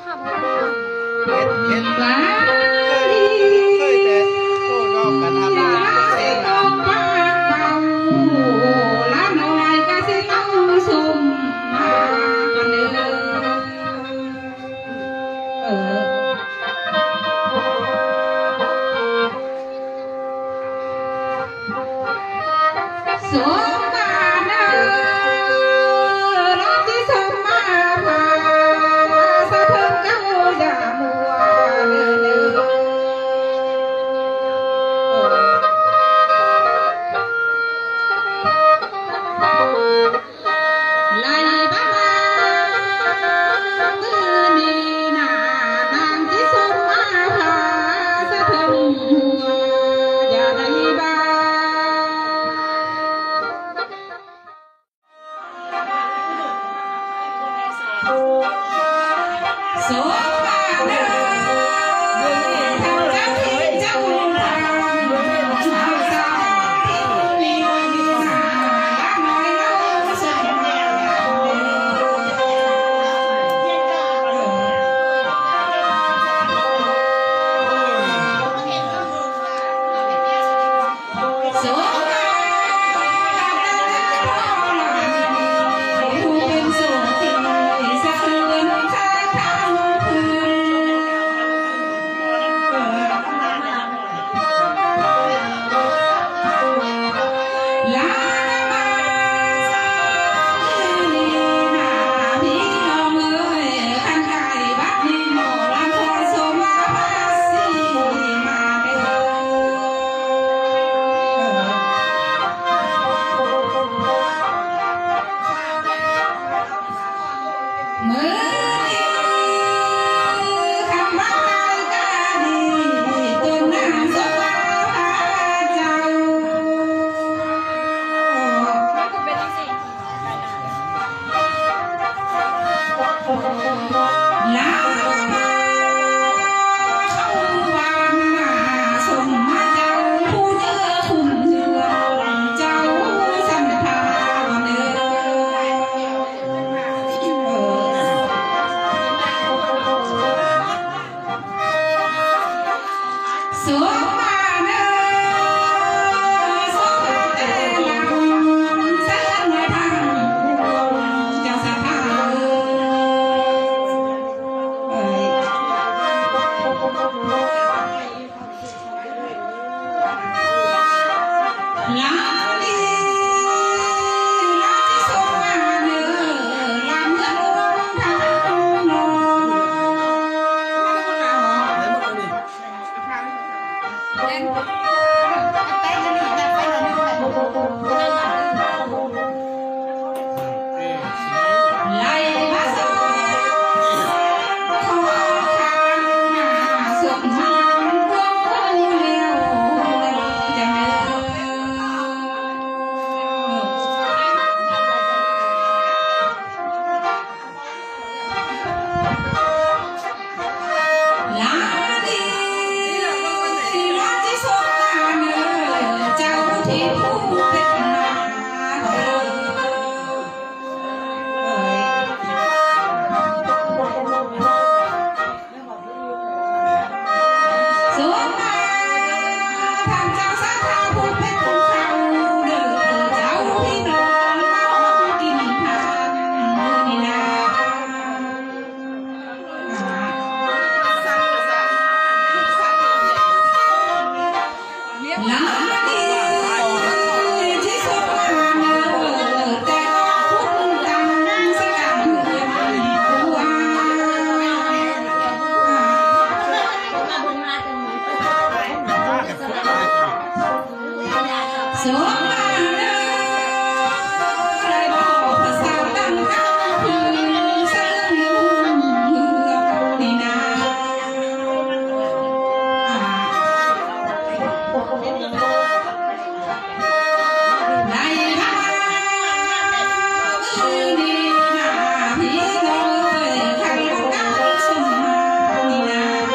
ค่ะพ่อเห็นปลาเคยแต่โซ่รอบกันทำงานเองนะละน้อยก็สิต้องสุ่มมากันเด้อสมมาเด้อรักที่สมมาพาสะเทิงเจ้าอย่ามัวเด้อไล่บ้ามือนี่นานางที่สมมาพาสะเทิงหัวอย่าไล่บ้าสมมาเด้อทำจักที่เจ้าทำชาวสาวที่มีดีนาละน้อยเราสมมาสมมาผู้เป็นสุขที่สะเทือนชายทางคืนลามานี่นาพี่น้องเอ้ยขันไก่บัดนี้หมอลำคอยสมมาพาสีมาเด้อมือนี้คำว่าไก่กาดีต้นน้ำสมาพาเจ้า มันก็เป็นจังซี่ไปนะ ลาเข้าวางหน้าสมมาเจ้าผู้เนื้อคุ้มเนื้อเจ้าสันทาเนื้อสวมมาเนื้อสวมแต่ลำแสนไว้ทางเจ้าสันทาเอ้ย ลาลีลาที่สมมาเนื้อลำเนื้อลงทางนอนเล่นเต้นกันนี่แบบไปหน่อยนึงแบบไล่มาสอนขอทางหน้าสมทางพวกเลี้ยวจะเนื้ลาลีลาที่สมมาเนื้อเจ้าที่ผู้เป็นนาเอ้ย สวมมาทำเจ้าสาธาผู้เป็นเขาเด้อเจ้าพี่น้องเมากินทานนี่นาลาดีที่สวมมาเนื้อแต่พุ่งตังสกัดเพื่อนผัว สวมมาเด้อได้บอกภาษาตั้งกลางคืนเสื่องเหือกนี่นาในบ้านคืนนี้นาพี่น้องเอ้ยขันลูกกันสมมานี่นา ล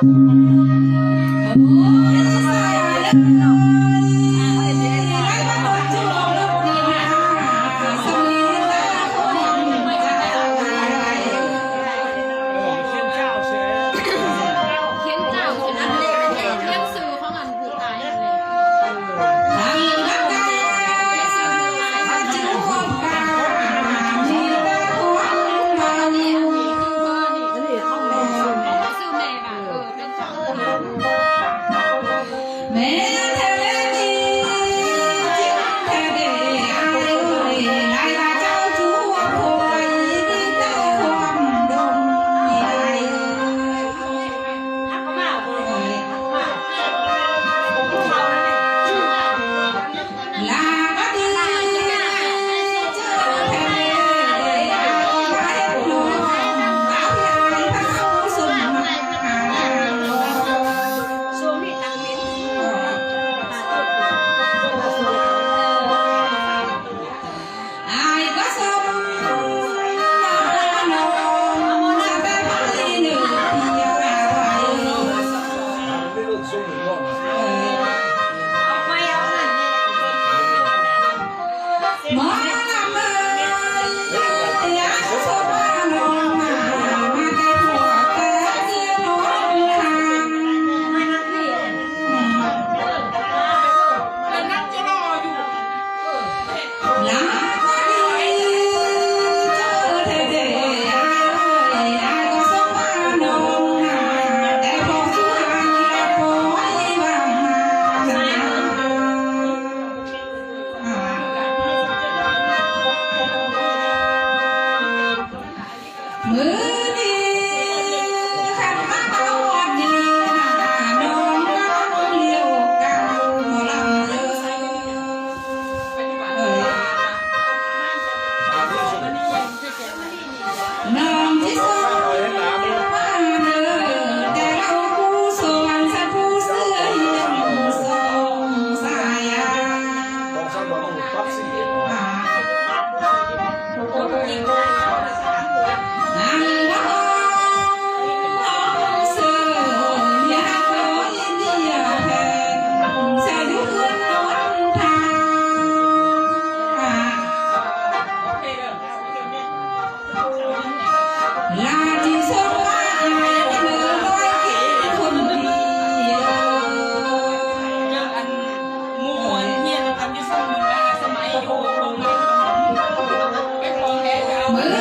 Hãy subscribe cho kênh Ghiền Mì Gõ để không bỏ lỡ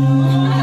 เ